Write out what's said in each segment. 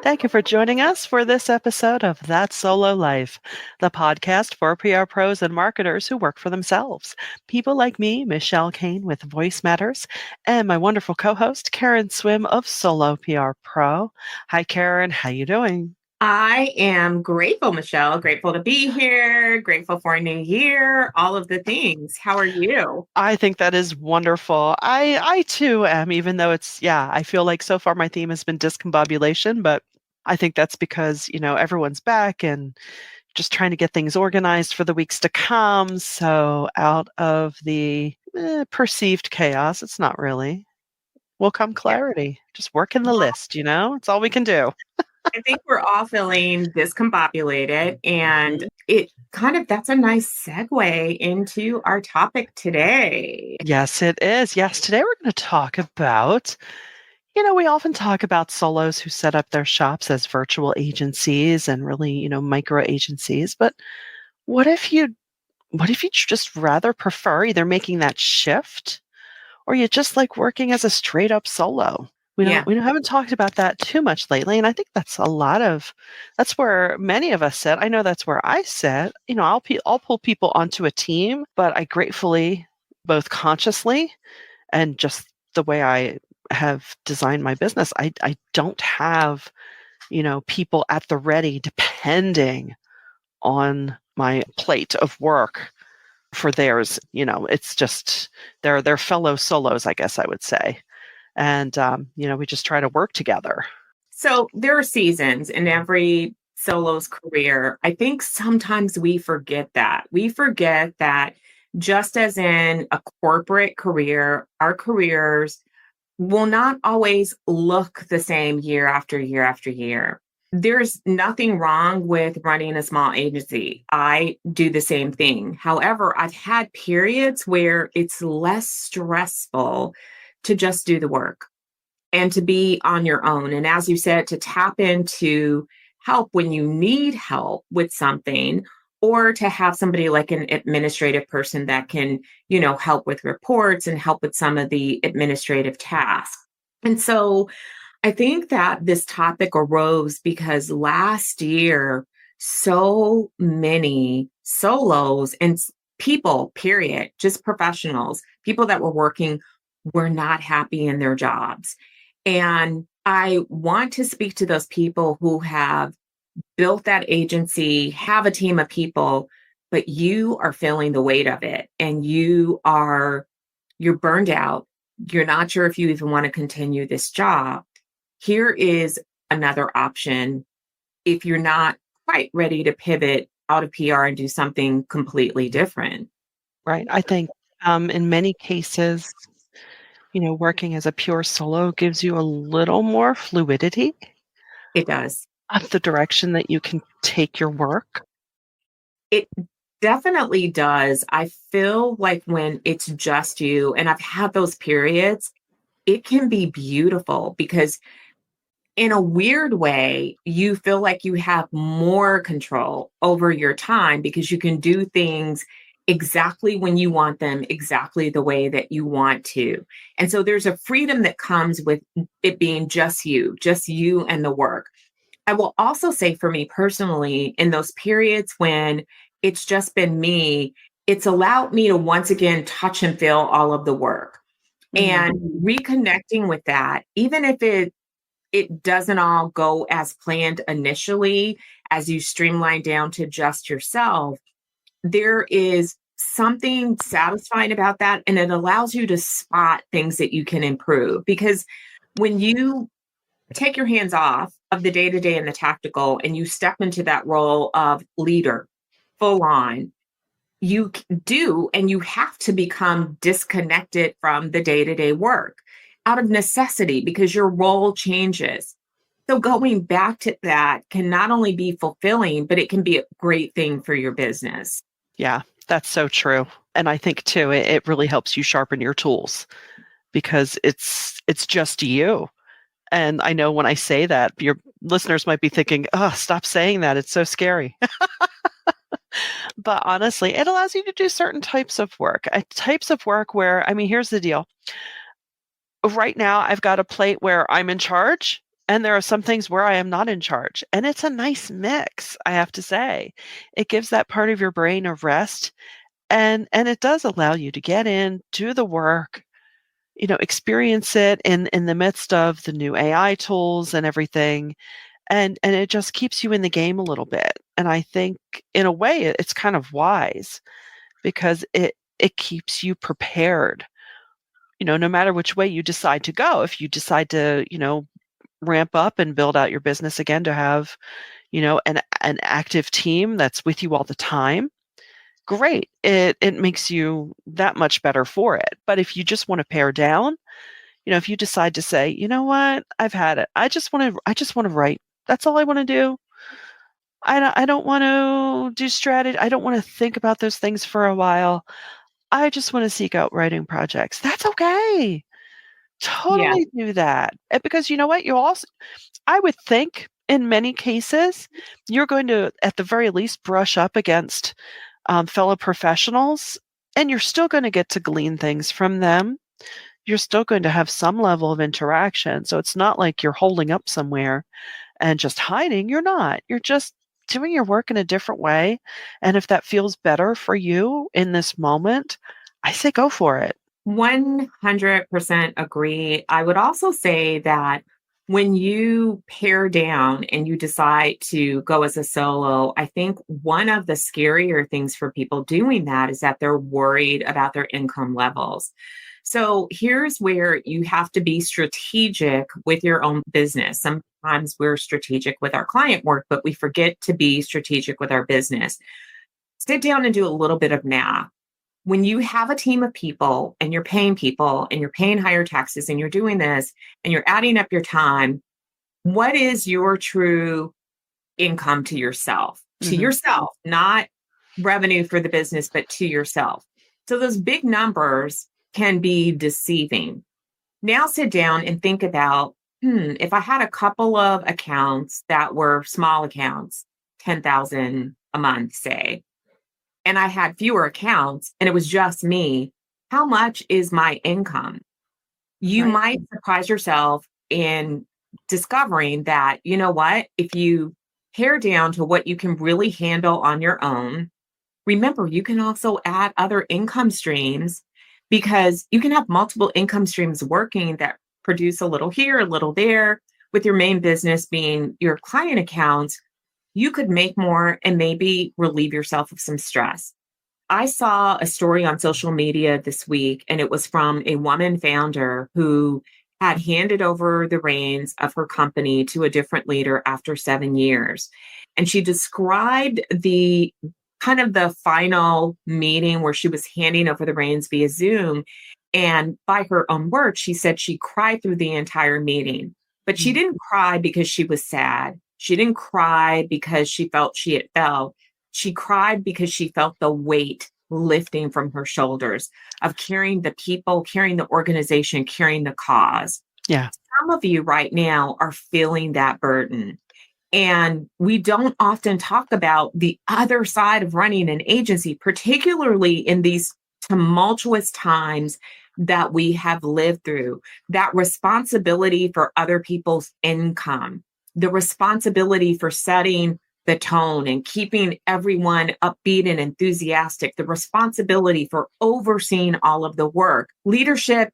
Thank you for joining us for this episode of That Solo Life, the podcast for PR pros and marketers who work for themselves. People like me, Michelle Kane with VoiceMatters, and my wonderful co-host, Karen Swim of Solo PR Pro. Hi, Karen. How you doing? I am grateful, Michelle. Grateful to be here. Grateful for a new year. All of the things. How are you? I think that is wonderful. I too am, even though I feel like so far my theme has been discombobulation, but I think that's because, everyone's back and just trying to get things organized for the weeks to come. So out of the perceived chaos, it's not really, will come Yeah. clarity. Just working the Well, list, it's all we can do. I think we're all feeling discombobulated, and that's a nice segue into our topic today. Yes, it is. Yes, today we're going to talk about, we often talk about solos who set up their shops as virtual agencies and really, micro agencies. But what if you what if you just rather prefer either making that shift or you just like working as a straight up solo? Yeah. We haven't talked about that too much lately, and I think that's where many of us sit. I know that's where I sit. I'll pull people onto a team, but I gratefully, both consciously and just the way I have designed my business, I don't have, people at the ready depending on my plate of work for theirs. It's just they're fellow solos, I guess I would say. And we just try to work together. So there are seasons in every solo's career. I think sometimes we forget that. We forget that just as in a corporate career, our careers will not always look the same year after year after year. There's nothing wrong with running a small agency. I do the same thing. However, I've had periods where it's less stressful to just do the work and to be on your own. And as you said, to tap into help when you need help with something, or to have somebody like an administrative person that can, help with reports and help with some of the administrative tasks. And so I think that this topic arose because last year, so many solos and people, period, just professionals, people that were working, were not happy in their jobs. And I want to speak to those people who have built that agency, have a team of people, but you are feeling the weight of it and you're burned out. You're not sure if you even want to continue this job. Here is another option if you're not quite ready to pivot out of PR and do something completely different. Right. I think in many cases, working as a pure solo gives you a little more fluidity It does. of the direction that you can take your work. It definitely does. I feel like when it's just you, and I've had those periods, it can be beautiful because in a weird way, you feel like you have more control over your time because you can do things exactly when you want them, exactly the way that you want to. And so there's a freedom that comes with it being just you and the work. I will also say for me personally, in those periods when it's just been me, it's allowed me to once again touch and feel all of the work Mhm. and reconnecting with that, even if it doesn't all go as planned initially, as you streamline down to just yourself, there is something satisfying about that. And it allows you to spot things that you can improve. Because when you take your hands off of the day to day and the tactical, and you step into that role of leader full on, do, and you have to become disconnected from the day to day work out of necessity because your role changes. So going back to that can not only be fulfilling, but it can be a great thing for your business. Yeah, that's so true. And I think too, it really helps you sharpen your tools because it's just you. And I know when I say that, your listeners might be thinking, "Oh, stop saying that. It's so scary." But honestly, it allows you to do certain types of work where, I mean, here's the deal. Right now, I've got a plate where I'm in charge And there are some things where I am not in charge. And it's a nice mix, I have to say. It gives that part of your brain a rest, and it does allow you to get in, do the work, experience it in the midst of the new AI tools and everything. And it just keeps you in the game a little bit. And I think in a way it's kind of wise because it keeps you prepared. No matter which way you decide to go, if you decide to, ramp up and build out your business again to have, an active team that's with you all the time, great. It makes you that much better for it. But if you just want to pare down, if you decide to say, you know what, I've had it. I just want to write. That's all I want to do. I don't want to do strategy. I don't want to think about those things for a while. I just want to seek out writing projects. That's okay. Yeah. Totally do that. Because you know what? I would think in many cases, you're going to, at the very least, brush up against fellow professionals, and you're still going to get to glean things from them. You're still going to have some level of interaction. So it's not like you're holding up somewhere and just hiding. You're not. You're just doing your work in a different way. And if that feels better for you in this moment, I say go for it. 100% agree. I would also say that when you pare down and you decide to go as a solo, I think one of the scarier things for people doing that is that they're worried about their income levels. So here's where you have to be strategic with your own business. Sometimes we're strategic with our client work, but we forget to be strategic with our business. Sit down and do a little bit of math. When you have a team of people and you're paying higher taxes and you're doing this and you're adding up your time, what is your true income to yourself? To Mhm. yourself, not revenue for the business, but to yourself. So those big numbers can be deceiving. Now sit down and think about, if I had a couple of accounts that were small accounts, 10,000 a month, say, and I had fewer accounts and it was just me, how much is my income? You Right. might surprise yourself in discovering that, you know what, if you pare down to what you can really handle on your own, remember, you can also add other income streams because you can have multiple income streams working that produce a little here, a little there, with your main business being your client accounts. You could make more and maybe relieve yourself of some stress. I saw a story on social media this week, and it was from a woman founder who had handed over the reins of her company to a different leader after 7 years. And she described the kind of the final meeting where she was handing over the reins via Zoom. And by her own words, she said she cried through the entire meeting, but she Mm. didn't cry because she was sad. She didn't cry because she felt she had failed. She cried because she felt the weight lifting from her shoulders of carrying the people, carrying the organization, carrying the cause. Yeah. Some of you right now are feeling that burden. And we don't often talk about the other side of running an agency, particularly in these tumultuous times that we have lived through, that responsibility for other people's income, the responsibility for setting the tone and keeping everyone upbeat and enthusiastic, the responsibility for overseeing all of the work. Leadership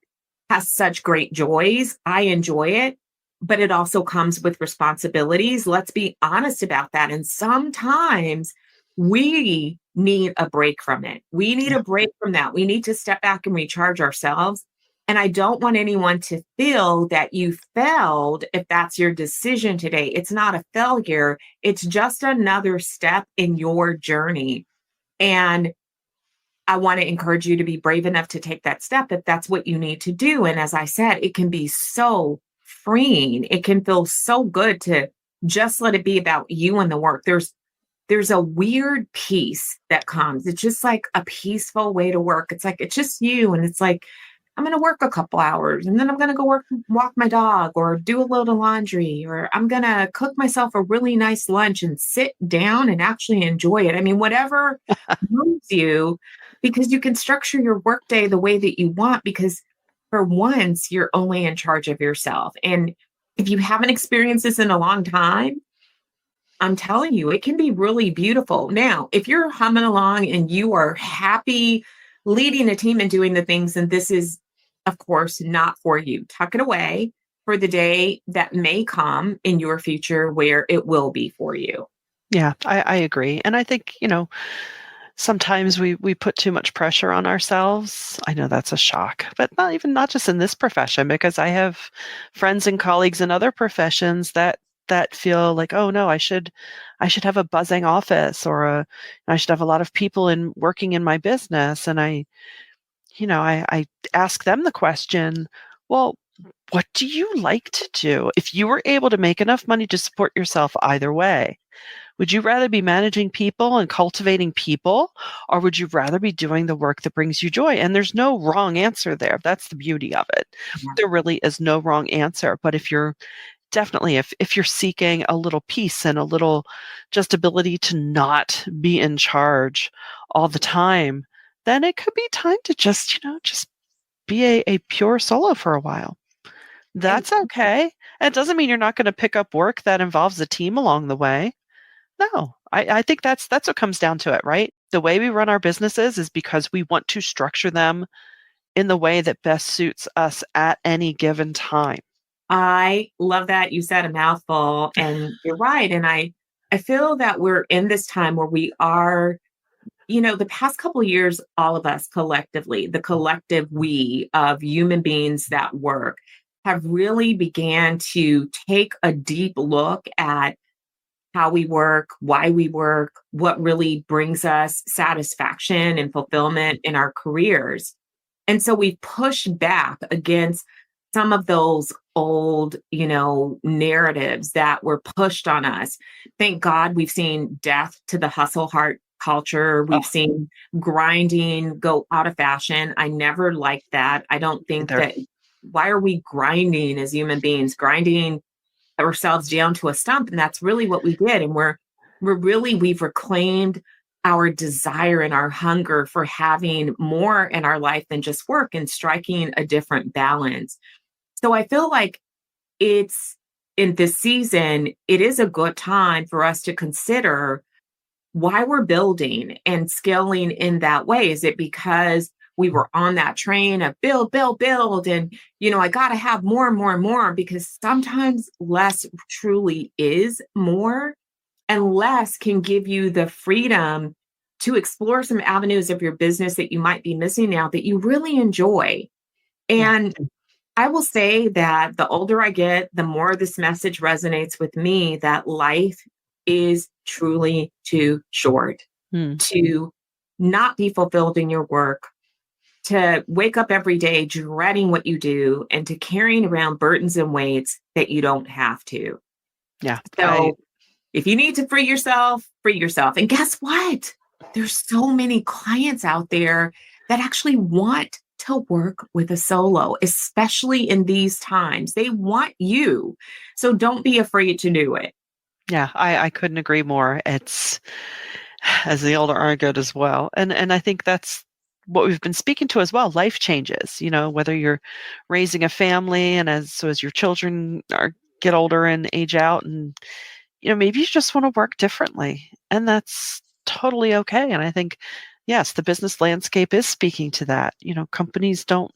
has such great joys. I enjoy it, but it also comes with responsibilities. Let's be honest about that. And sometimes we need a break from it. We need Yeah. a break from that. We need to step back and recharge ourselves. And I don't want anyone to feel that you failed if that's your decision today. It's not a failure, it's just another step in your journey. And I want to encourage you to be brave enough to take that step if that's what you need to do. And as I said, it can be so freeing. It can feel so good to just let it be about you and the work. There's a weird peace that comes. It's just like a peaceful way to work. It's like it's just you, and it's like I'm going to work a couple hours and then I'm going to go walk my dog or do a little laundry, or I'm going to cook myself a really nice lunch and sit down and actually enjoy it. I mean, whatever moves you, because you can structure your workday the way that you want, because for once you're only in charge of yourself. And if you haven't experienced this in a long time, I'm telling you, it can be really beautiful. Now, if you're humming along and you are happy leading a team and doing the things, and this is, of course, not for you, tuck it away for the day that may come in your future where it will be for you. Yeah, I agree. And I think, sometimes we put too much pressure on ourselves. I know that's a shock, but not just in this profession, because I have friends and colleagues in other professions that feel like, oh no, I should have a buzzing office, or I should have a lot of people in working in my business. And I ask them the question, well, what do you like to do? If you were able to make enough money to support yourself either way, would you rather be managing people and cultivating people, or would you rather be doing the work that brings you joy? And there's no wrong answer there. That's the beauty of it. Yeah. There really is no wrong answer. But if you're seeking a little peace and a little just ability to not be in charge all the time, then it could be time to just be a pure solo for a while. And That's okay. It doesn't mean you're not going to pick up work that involves a team along the way. No, I think that's what comes down to it, right? The way we run our businesses is because we want to structure them in the way that best suits us at any given time. I love that you said a mouthful, and you're right. And I feel that we're in this time where we are, the past couple of years, all of us collectively, the collective we of human beings that work, have really began to take a deep look at how we work, why we work, what really brings us satisfaction and fulfillment in our careers. And so we pushed back against some of those old, narratives that were pushed on us. Thank God we've seen death to the hustle heart culture. Oh, We've seen grinding go out of fashion. I never liked that. I don't think either. that, why are we grinding as human beings, grinding ourselves down to a stump? And that's really what we did. And we've reclaimed our desire and our hunger for having more in our life than just work, and striking a different balance. So I feel like it's in this season, it is a good time for us to consider why we're building and scaling in that way. Is it because we were on that train of build, build, build, and I got to have more and more and more? Because sometimes less truly is more, and less can give you the freedom to explore some avenues of your business that you might be missing now that you really enjoy. Yeah. And I will say that the older I get, the more this message resonates with me, that life is truly too short Hmm. to not be fulfilled in your work, to wake up every day dreading what you do, and to carrying around burdens and weights that you don't have to. Yeah. So if you need to free yourself, free yourself. And guess what? There's so many clients out there that actually want to work with a solo, especially in these times. They want you. So don't be afraid to do it. Yeah, I couldn't agree more. It's as the older I get as well. And I think that's what we've been speaking to as well. Life changes, whether you're raising a family, and as your children get older and age out, and maybe you just want to work differently, and that's totally okay. And I think, yes, the business landscape is speaking to that. Companies don't,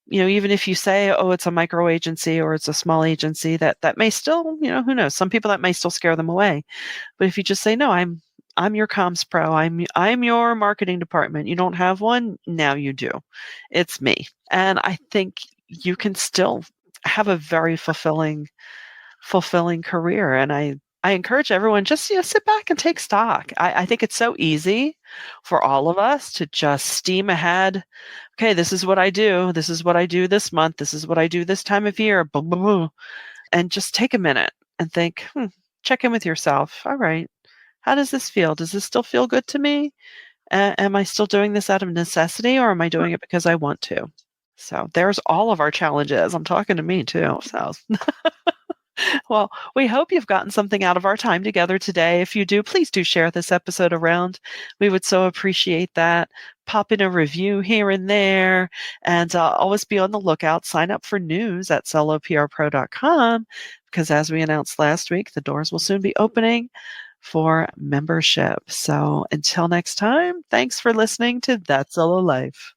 even if you say, oh, it's a micro agency or it's a small agency, that may still, who knows, some people that may still scare them away. But if you just say, no, I'm your comms pro, I'm your marketing department. You don't have one, now you do. It's me. And I think you can still have a very fulfilling career. And I encourage everyone, just sit back and take stock. I think it's so easy for all of us to just steam ahead. Okay, this is what I do. This is what I do this month. This is what I do this time of year. Boom, boom, boom. And just take a minute and think, check in with yourself. All right, how does this feel? Does this still feel good to me? Am I still doing this out of necessity, or am I doing it because I want to? So there's all of our challenges. I'm talking to me too. So well, we hope you've gotten something out of our time together today. If you do, please do share this episode around. We would so appreciate that. pop in a review here and there, and always be on the lookout. Sign up for news at soloprpro.com because, as we announced last week, the doors will soon be opening for membership. So until next time, thanks for listening to That Solo Life.